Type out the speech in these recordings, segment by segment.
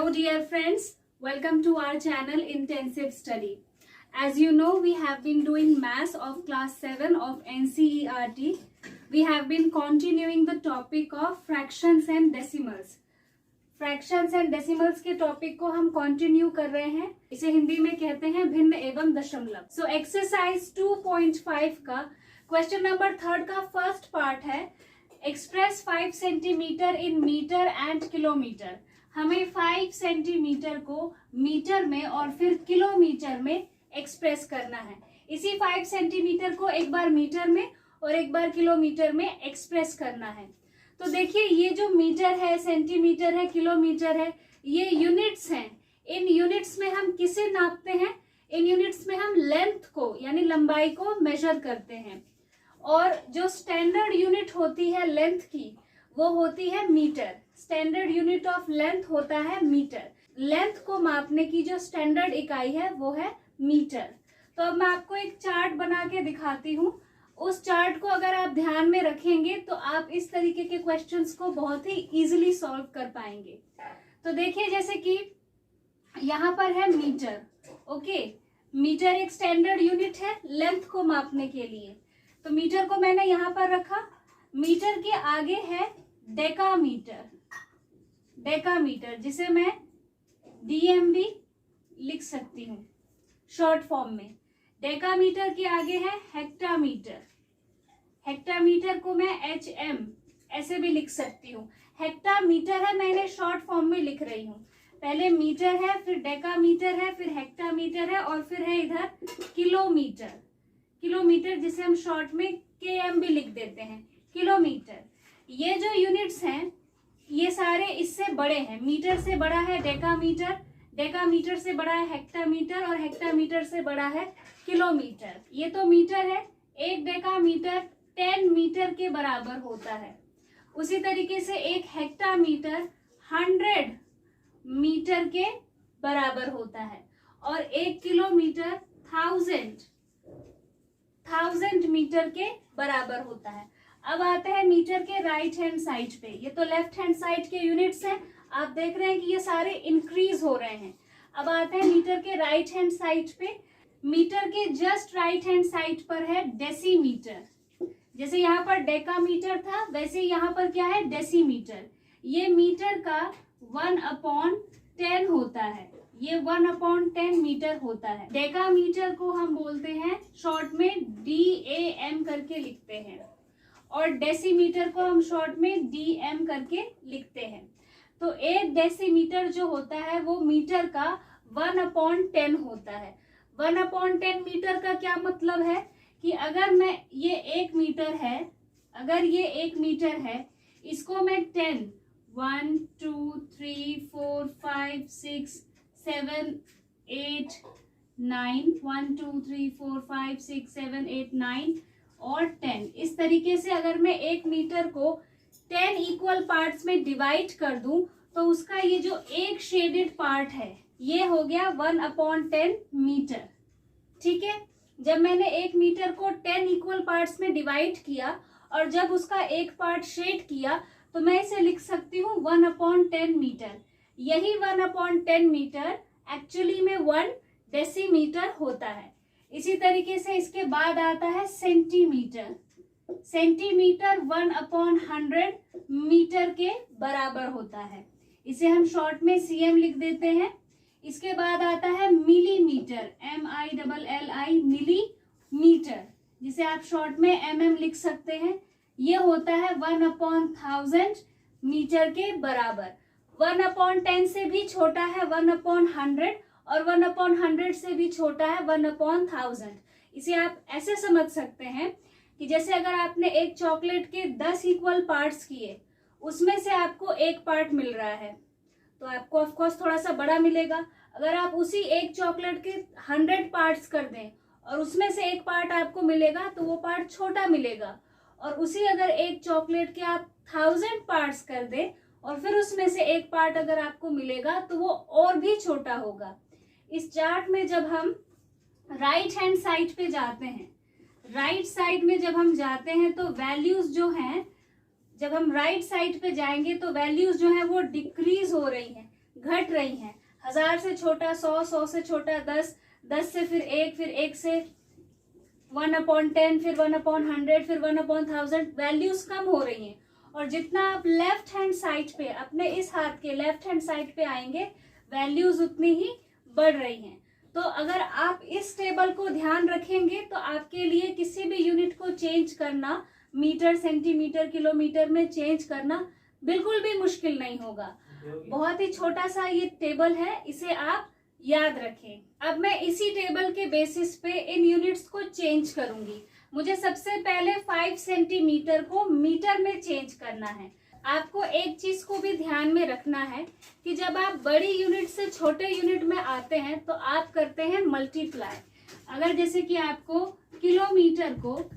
Hello dear friends, welcome to our channel Intensive Study. As you know, we have been doing maths of class 7 of NCERT. We have been continuing the topic of fractions and decimals. Fractions and decimals के topic को हम continue कर रहे हैं. इसे हिंदी में कहते हैं भिन्न एवं दशमलव. सो एक्सरसाइज 2.5 का क्वेश्चन नंबर 3 का फर्स्ट पार्ट है express 5 centimetre in metre and kilometre. हमें 5 सेंटीमीटर को मीटर में और फिर किलोमीटर में एक्सप्रेस करना है. इसी 5 सेंटीमीटर को एक बार मीटर में और एक बार किलोमीटर में एक्सप्रेस करना है. तो देखिए, ये जो मीटर है, सेंटीमीटर है, किलोमीटर है, ये यूनिट्स हैं. इन यूनिट्स में हम किसे नापते हैं? इन यूनिट्स में हम लेंथ को यानी लंबाई को मेजर करते हैं. और जो स्टैंडर्ड यूनिट होती है लेंथ की, वो होती है metre. Standard unit of length होता है मीटर. लेंथ को मापने की जो स्टैंडर्ड इकाई है वो है मीटर. तो अब मैं आपको एक चार्ट बना के दिखाती हूँ. उस चार्ट को अगर आप ध्यान में रखेंगे तो आप इस तरीके के क्वेश्चंस को बहुत ही इजीली सॉल्व कर पाएंगे. तो देखिए, जैसे कि यहाँ पर है मीटर. ओके, मीटर एक स्टैंडर्ड यूनिट है लेंथ को मापने के लिए. तो मीटर को मैंने यहाँ पर रखा. मीटर के आगे है डेकामीटर. डेकामीटर जिसे मैं डीएम भी लिख सकती हूँ शॉर्ट फॉर्म में. डेकामीटर के आगे है हेक्टामीटर. हेक्टामीटर को मैं एचएम ऐसे भी लिख सकती हूँ. हेक्टामीटर है, मैंने शॉर्ट फॉर्म में लिख रही हूँ. पहले मीटर है, फिर डेकामीटर है, फिर हेक्टामीटर है और फिर है इधर किलोमीटर. किलोमीटर जिसे हम शॉर्ट में केएम भी लिख देते हैं. किलोमीटर. ये जो यूनिट्स हैं ये सारे इससे बड़े हैं. मीटर से बड़ा है डेकामीटर, डेकामीटर से बड़ा है हेक्टामीटर और हेक्टामीटर से बड़ा है किलोमीटर. ये तो मीटर है. एक डेकामीटर 10 मीटर के बराबर होता है. उसी तरीके से एक हेक्टामीटर 100 मीटर के बराबर होता है और एक किलोमीटर 1000 मीटर के बराबर होता है. अब आते हैं मीटर के राइट हैंड साइड पे. ये तो लेफ्ट हैंड साइड के यूनिट्स हैं. आप देख रहे हैं कि ये सारे इंक्रीज हो रहे हैं. अब आते हैं मीटर के राइट हैंड साइड पे. मीटर के जस्ट राइट हैंड साइड पर है डेसीमीटर. जैसे यहाँ पर डेकामीटर था वैसे यहाँ पर क्या है? डेसीमीटर. ये मीटर का 1/10 होता है. ये 1/10 मीटर होता है. डेकामीटर को हम बोलते हैं शॉर्ट में DAM करके लिखते हैं और डेसीमीटर को हम शॉर्ट में DM करके लिखते हैं. तो एक डेसीमीटर जो होता है वो मीटर का 1/10 होता है. 1/10 मीटर का क्या मतलब है कि अगर मैं ये 1 मीटर है, अगर ये 1 मीटर है, इसको मैं 10 1 2 3 4 5 6 7 8 9 1 2 3 4 5 6 7 8 9 और 10 इस तरीके से अगर मैं 1 मीटर को 10 इक्वल पार्ट्स में डिवाइड कर दूं तो उसका ये जो एक शेडेड पार्ट है ये हो गया 1/10 मीटर. ठीक है. जब मैंने 1 मीटर को 10 इक्वल पार्ट्स में डिवाइड किया और जब उसका एक पार्ट शेड किया तो मैं इसे लिख सकती हूँ 1/10 मीटर. यही 1/10 मीटर एक्चुअली में 1 डेसीमीटर होता है. इसी तरीके से इसके बाद आता है सेंटीमीटर. सेंटीमीटर 1/100 मीटर के बराबर होता है. इसे हम शॉर्ट में CM लिख देते हैं. इसके बाद आता है मिलीमीटर. MILLI मिलीमीटर जिसे आप शॉर्ट में MM लिख सकते हैं. ये होता है 1/1000 मीटर के बराबर. 1/10 से भी छोटा है 1/100 और 1/100 से भी छोटा है 1/1000. इसे आप ऐसे समझ सकते हैं कि जैसे अगर आपने एक चॉकलेट के 10 इक्वल पार्ट्स किए, उसमें से आपको एक पार्ट मिल रहा है तो आपको ऑफ कोर्स थोड़ा सा बड़ा मिलेगा. अगर आप उसी एक चॉकलेट के 100 पार्ट्स कर दें और उसमें से एक पार्ट आपको मिलेगा तो वो पार्ट छोटा मिलेगा. और उसी अगर एक चॉकलेट के आप 1000 पार्ट्स कर दें और फिर उसमें से एक पार्ट अगर आपको मिलेगा तो वो और भी छोटा होगा. इस चार्ट में जब हम राइट हैंड साइड पे जाते हैं, राइट साइड में जब हम जाते हैं तो वैल्यूज जो हैं, जब हम राइट साइड पे जाएंगे तो वैल्यूज जो है वो डिक्रीज हो रही हैं. घट रही हैं। 1000 से छोटा 100, 100 से छोटा 10, 10 से फिर 1, फिर 1 से 1/10, फिर 1/100, फिर 1/1000, वैल्यूज कम हो रही हैं। और जितना आप लेफ्ट हैंड साइड पे, अपने इस हाथ के लेफ्ट हैंड साइड पे आएंगे, वैल्यूज उतनी ही बढ़ रही हैं। तो अगर आप इस टेबल को ध्यान रखेंगे तो आपके लिए किसी भी यूनिट को चेंज करना, मीटर, सेंटीमीटर, किलोमीटर में चेंज करना बिल्कुल भी मुश्किल नहीं होगा। बहुत ही छोटा सा ये टेबल है, इसे आप याद रखें। अब मैं इसी टेबल के बेसिस पे इन यूनिट्स को चेंज करूंगी। मुझे सबसे पहले 5 सेंटीमीटर को मीटर में चेंज करना है। आपको एक चीज को भी ध्यान में रखना है कि जब आप बड़ी यूनिट से छोटे यूनिट में आते हैं तो आप करते हैं मल्टीप्लाई। अगर जैसे कि आपको किलोमीटर को,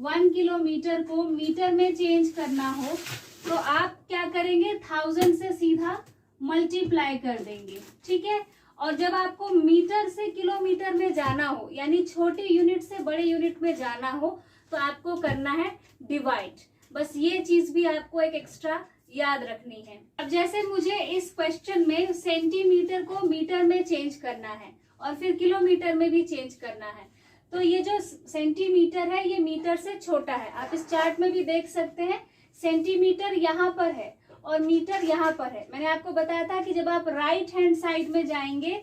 1 किलोमीटर को मीटर में चेंज करना हो तो आप क्या करेंगे, 1000 से सीधा मल्टीप्लाई कर देंगे, ठीक है। और जब आपको मीटर से किलोमीटर में जाना हो, यानी छोटी यूनिट से बड़े यूनिट में जाना हो, तो आपको करना है डिवाइड। बस ये चीज भी आपको एक एक्स्ट्रा याद रखनी है। अब जैसे मुझे इस क्वेश्चन में सेंटीमीटर को मीटर में चेंज करना है और फिर किलोमीटर में भी चेंज करना है, तो ये जो सेंटीमीटर है ये मीटर से छोटा है। आप इस चार्ट में भी देख सकते हैं, सेंटीमीटर यहाँ पर है और मीटर यहाँ पर है। मैंने आपको बताया था कि जब आप राइट हैंड साइड में जाएंगे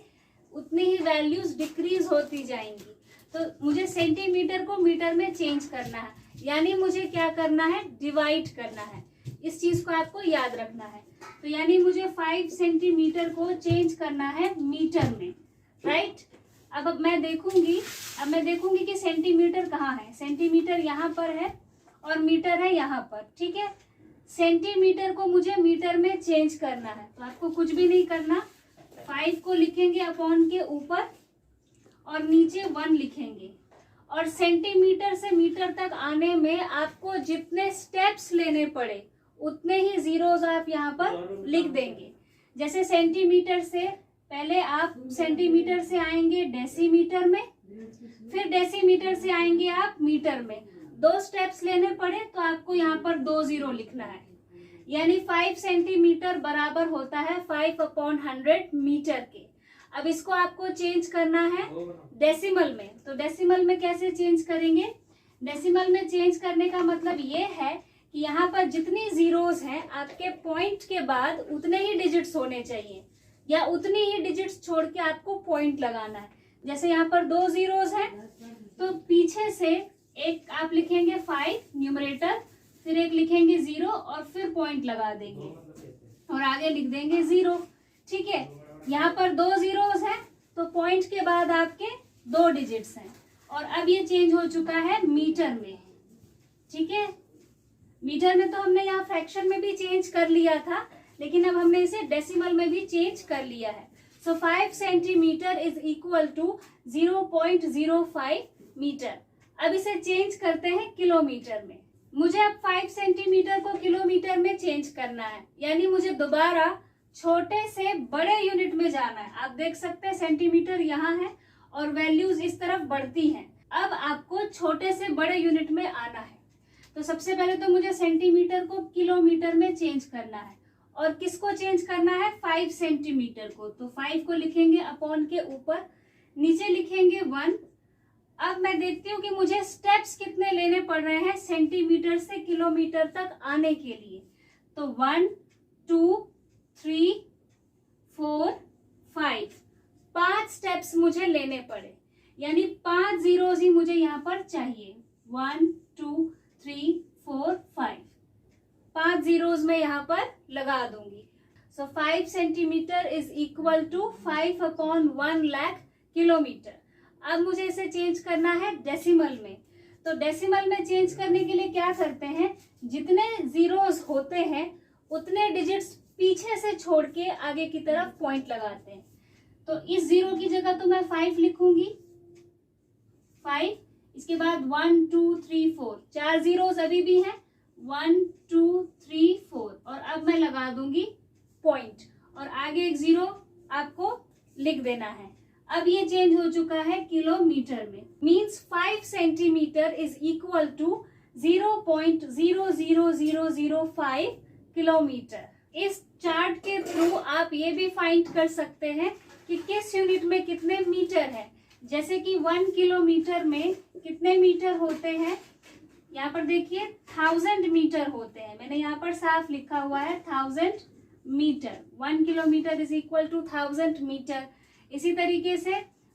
उतनी ही वैल्यूज डिक्रीज होती जाएंगी। तो मुझे सेंटीमीटर को मीटर में चेंज करना है, यानी मुझे क्या करना है, डिवाइड करना है। इस चीज को आपको याद रखना है। तो यानी मुझे 5 सेंटीमीटर को चेंज करना है मीटर में, राइट। अब मैं देखूंगी कि सेंटीमीटर कहाँ है। सेंटीमीटर यहाँ पर है और मीटर है यहाँ पर, ठीक है। सेंटीमीटर को मुझे मीटर में चेंज करना है, तो आपको कुछ भी नहीं करना, 5 को लिखेंगे अपॉन के ऊपर और नीचे 1 लिखेंगे। और सेंटीमीटर से मीटर तक आने में आपको जितने स्टेप्स लेने पड़े उतने ही जीरोस आप यहाँ पर लिख देंगे। जैसे सेंटीमीटर से पहले आप सेंटीमीटर से आएंगे डेसीमीटर में, फिर डेसीमीटर से आएंगे आप मीटर में। 2 स्टेप्स लेने पड़े तो आपको यहाँ पर 2 जीरो लिखना है। यानी 5 सेंटीमीटर बराबर होता है 5/100 मीटर के। अब इसको आपको चेंज करना है डेसिमल में। तो डेसिमल में कैसे चेंज करेंगे, डेसिमल में चेंज करने का मतलब ये है कि यहाँ पर जितनी जीरोस हैं आपके पॉइंट के बाद उतने ही डिजिट्स होने चाहिए, या उतनी ही डिजिट्स छोड़ के आपको पॉइंट लगाना है। जैसे यहाँ पर 2 जीरोस हैं तो पीछे से एक आप लिखेंगे 5 न्यूमरेटर, फिर एक लिखेंगे 0 और फिर पॉइंट लगा देंगे और आगे लिख देंगे 0, ठीक है। यहाँ पर 2 जीरोस हैं तो पॉइंट के बाद आपके 2 डिजिट्स हैं। और अब ये चेंज हो चुका है मीटर में, ठीक है। मीटर में तो हमने यहाँ फ्रैक्शन में भी चेंज कर लिया था, लेकिन अब हमने इसे डेसिमल में भी चेंज कर लिया है। So 5 centimetre is equal to 0.05 metre. अब इसे चेंज करते हैं किलोमीटर में। मुझे अब 5 सेंटीमीटर को किलोमीटर में चेंज करना है, यानी मुझे दोबारा छोटे से बड़े यूनिट में जाना है। आप देख सकते हैं सेंटीमीटर यहाँ है और वैल्यूज इस तरफ बढ़ती हैं। अब आपको छोटे से बड़े यूनिट में आना है। तो सबसे पहले तो मुझे सेंटीमीटर को किलोमीटर में चेंज करना है। और किसको चेंज करना है, 5 सेंटीमीटर को। तो 5 को लिखेंगे अपॉन के ऊपर, नीचे लिखेंगे 1। अब मैं देखती हूँ कि मुझे स्टेप्स कितने लेने पड़ रहे हैं सेंटीमीटर से किलोमीटर तक आने के लिए। तो 1 2 3 4 5 5 स्टेप्स मुझे लेने पड़े, यानी 5 जीरोस ही मुझे यहाँ पर चाहिए। 1 2 3 4 5 5 जीरोस में यहाँ पर लगा दूंगी। So 5 centimetre is equal to 5/1 lakh kilometre. अब मुझे इसे चेंज करना है डेसिमल में। तो डेसिमल में चेंज करने के लिए क्या करते हैं, जितने जीरोस होते हैं उतने डिजिट्स पीछे से छोड़ के आगे की तरफ पॉइंट लगाते हैं। तो इस 0 की जगह तो मैं 5 लिखूंगी, 5, इसके बाद 1 2 3 4 4 जीरोस अभी भी हैं, 1 2 3 4, और अब मैं लगा दूंगी पॉइंट और आगे एक 0 आपको लिख देना है। अब ये चेंज हो चुका है किलोमीटर में। Means 5 centimetre is equal to 0.00005 kilometre, इस चार्ट के थ्रू आप ये भी फाइंड कर सकते हैं कि किस यूनिट में कितने मीटर है। जैसे कि 1 किलोमीटर में कितने मीटर होते हैं, यहाँ पर देखिए 1000 मीटर होते हैं। मैंने यहाँ पर साफ लिखा हुआ है 1000 metre. 1 kilometre is equal to 1000 metre. इसी तरीके से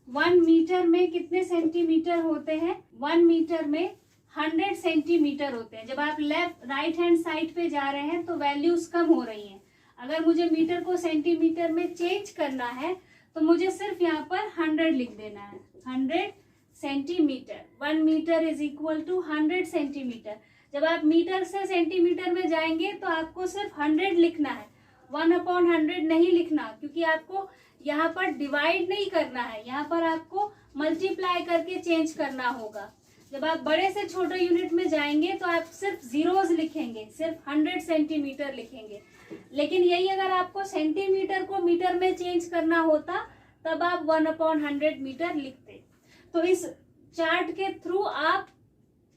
1 मीटर में कितने सेंटीमीटर होते हैं, 1 मीटर में 100 सेंटीमीटर होते हैं। जब आप राइट हैंड साइड पे जा रहे हैं तो वैल्यूज कम हो रही हैं। अगर मुझे मीटर को सेंटीमीटर में चेंज करना है तो मुझे सिर्फ यहाँ पर 100 लिख देना है। 100 centimetre, 1 metre is equal to 100 centimetre. जब आप मीटर से सेंटीमीटर में जाएंगे तो आपको सिर्फ 100 लिखना है, 1/100 नहीं लिखना, क्योंकि आपको यहाँ पर डिवाइड नहीं करना है, यहाँ पर आपको मल्टीप्लाई करके चेंज करना होगा। जब आप बड़े से छोटे यूनिट में जाएंगे तो आप सिर्फ जीरोस लिखेंगे, सिर्फ 100 सेंटीमीटर लिखेंगे। लेकिन यही अगर आपको सेंटीमीटर को मीटर में चेंज करना होता तब आप 1/100 मीटर लिखते। तो इस चार्ट के थ्रू आप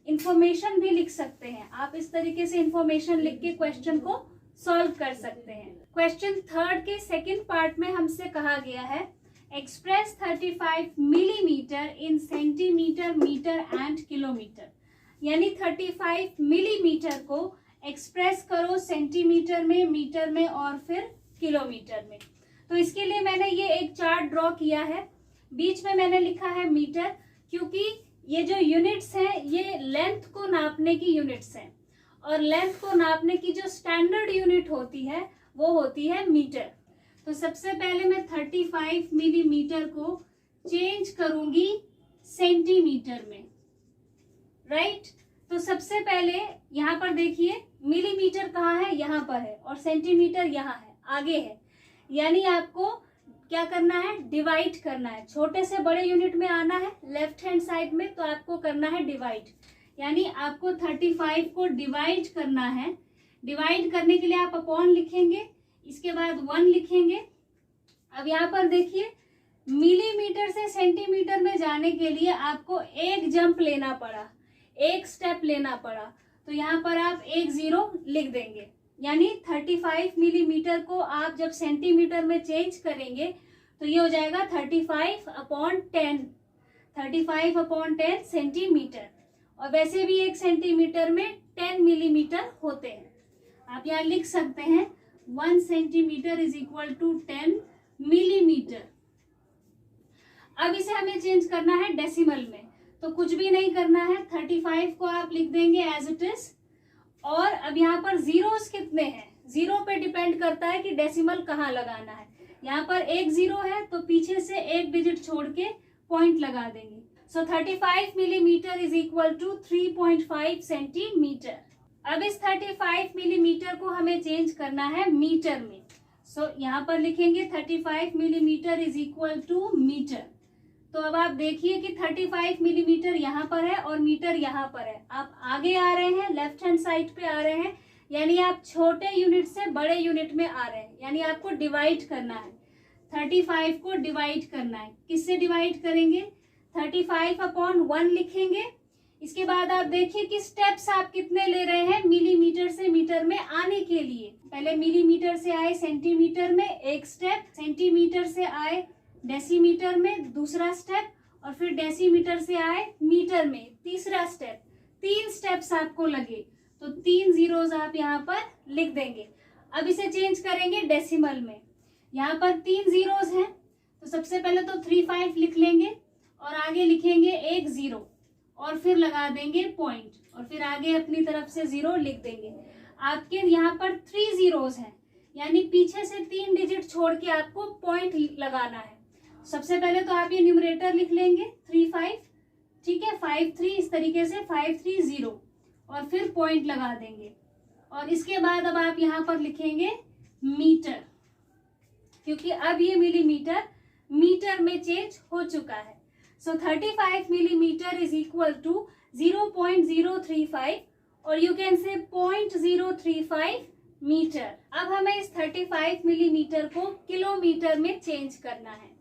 इंफॉर्मेशन भी लिख सकते हैं। आप इस तरीके से इंफॉर्मेशन लिख के क्वेश्चन को सॉल्व कर सकते हैं। क्वेश्चन 3 के सेकंड पार्ट में हमसे कहा गया है express 35 millimetre in centimetre, metre and kilometre. यानी 35 मिलीमीटर को एक्सप्रेस करो सेंटीमीटर में, मीटर में और फिर किलोमीटर में। तो इसके लिए मैंने ये एक चार्ट ड्रॉ किया है। बीच में मैंने लिखा है मीटर, क्योंकि ये जो यूनिट्स हैं ये लेंथ को नापने की यूनिट्स हैं, और लेंथ को नापने की जो स्टैंडर्ड यूनिट होती है वो होती है मीटर। तो सबसे पहले मैं 35 मिलीमीटर को चेंज करूंगी सेंटीमीटर में, राइट। तो सबसे पहले यहाँ पर देखिए मिलीमीटर कहाँ है, यहाँ पर है, और सेंटीमीटर यहाँ है, आगे है। यानी आपको क्या करना है, डिवाइड करना है। छोटे से बड़े यूनिट में आना है लेफ्ट हैंड साइड में, तो आपको करना है डिवाइड। यानी आपको 35 को डिवाइड करना है। डिवाइड करने के लिए आप अपॉन लिखेंगे, इसके बाद 1 लिखेंगे। अब यहाँ पर देखिए मिलीमीटर से सेंटीमीटर में जाने के लिए आपको एक जंप लेना पड़ा, एक स्टेप लेना पड़ा, तो यहाँ पर आप 1 0 लिख देंगे। यानी 35 मिलीमीटर को आप जब सेंटीमीटर में चेंज करेंगे तो ये हो जाएगा 35/10, 35/10 सेंटीमीटर। और वैसे भी 1 सेंटीमीटर में 10 मिलीमीटर होते हैं। आप यहाँ लिख सकते हैं 1 centimetre is equal to 10 millimetre. अब इसे हमें चेंज करना है डेसिमल में, तो कुछ भी नहीं करना है, 35 को आप लिख देंगे एज इट इज। और अब यहाँ पर जीरोस कितने हैं, जीरो पे डिपेंड करता है कि डेसिमल कहाँ लगाना है। यहाँ पर 1 0 है तो पीछे से 1 डिजिट छोड़ के पॉइंट लगा देंगे। So 35 millimetre is equal to 3.5 centimetre. अब इस 35 मिलीमीटर को हमें चेंज करना है मीटर में। सो यहाँ पर लिखेंगे 35 millimetre is equal to metre. तो अब आप देखिए कि 35 मिलीमीटर यहाँ पर है और मीटर यहाँ पर है। आप आगे आ रहे हैं, लेफ्ट हैंड साइड पे आ रहे हैं, यानी आप छोटे यूनिट से बड़े यूनिट में आ रहे हैं। यानी आपको डिवाइड करना है, 35 को डिवाइड करना है। किससे डिवाइड करेंगे, 35/1 लिखेंगे। इसके बाद आप देखिए कि स्टेप्स आप कितने ले रहे हैं मिलीमीटर से मीटर में आने के लिए। पहले मिलीमीटर से आए सेंटीमीटर में एक स्टेप, सेंटीमीटर से आए डेसीमीटर में दूसरा स्टेप, और फिर डेसीमीटर से आए मीटर में तीसरा स्टेप। 3 स्टेप्स आपको लगे, तो 3 जीरोस आप यहाँ पर लिख देंगे। अब इसे चेंज करेंगे डेसिमल में। यहाँ पर 3 जीरोस हैं, तो सबसे पहले तो 35 लिख लेंगे और आगे लिखेंगे 1 0 और फिर लगा देंगे पॉइंट, और फिर आगे अपनी तरफ से 0 लिख देंगे। आपके यहाँ पर 3 जीरोस हैं, यानी पीछे से 3 डिजिट छोड़ के आपको पॉइंट लगाना है। सबसे पहले तो आप ये न्यूमरेटर लिख लेंगे 35, ठीक है, 5 3, इस तरीके से 5 3 0 और फिर पॉइंट लगा देंगे। और इसके बाद अब आप यहाँ पर लिखेंगे मीटर, क्योंकि अब ये मिलीमीटर मीटर में चेंज हो चुका है। सो 35 मिलीमीटर इज इक्वल टू 0.035 और यू कैन से 0.035 मीटर। अब हमें इस 35 मिलीमीटर को किलोमीटर में चेंज करना है।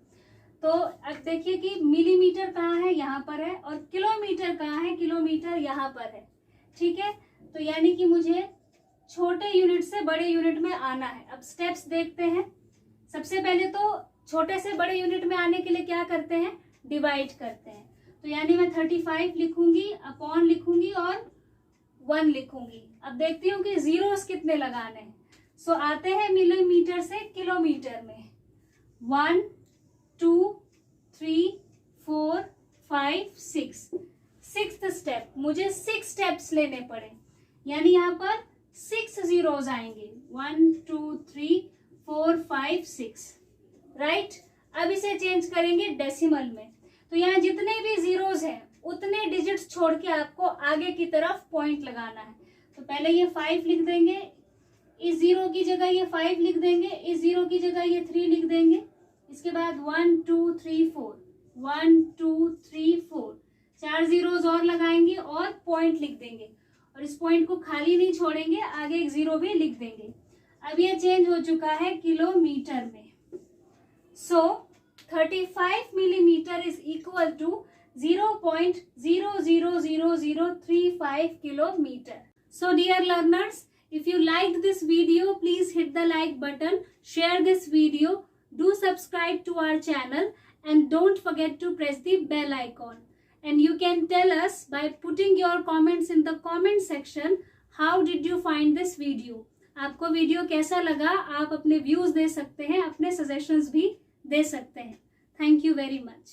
तो अब देखिए कि मिलीमीटर कहाँ है, यहाँ पर है, और किलोमीटर कहाँ है, किलोमीटर यहाँ पर है, ठीक है। तो यानी कि मुझे छोटे यूनिट से बड़े यूनिट में आना है। अब स्टेप्स देखते हैं। सबसे पहले तो छोटे से बड़े यूनिट में आने के लिए क्या करते हैं, डिवाइड करते हैं। तो यानी मैं 35 लिखूंगी, अपॉन लिखूंगी और 1 लिखूंगी। अब देखती हूँ कि जीरोस कितने लगाने हैं। सो आते हैं मिलीमीटर से किलोमीटर में। 1 2 3 4 5 6 सिक्स्थ स्टेप, मुझे 6 स्टेप्स लेने पड़े, यानी यहाँ पर 6 जीरोस आएंगे। 1 2 3 4 5 6, राइट। अब इसे चेंज करेंगे डेसिमल में। तो यहाँ जितने भी जीरोस हैं उतने डिजिट्स छोड़ के आपको आगे की तरफ पॉइंट लगाना है। तो पहले ये 5 लिख देंगे, इस जीरो की जगह ये 5 लिख देंगे, इस जीरो की जगह ये 3 लिख देंगे। इसके बाद 1 2 3 4, 1 2 3 4, 4 जीरोस और लगाएंगे और पॉइंट लिख देंगे, और इस पॉइंट को खाली नहीं छोड़ेंगे, आगे एक जीरो भी लिख देंगे। अब ये चेंज हो चुका है किलोमीटर में। So 35 millimetre is equal to 0.000035 kilometer. So dear learners, if you liked this video, please hit the like button, share this video, do subscribe to our channel, and don't forget to press the bell icon. And you can tell us by putting your comments in the comment section, how did you find this video? आपको video कैसा लगा, आप अपने views दे सकते हैं, अपने suggestions भी दे सकते हैं। Thank you very much.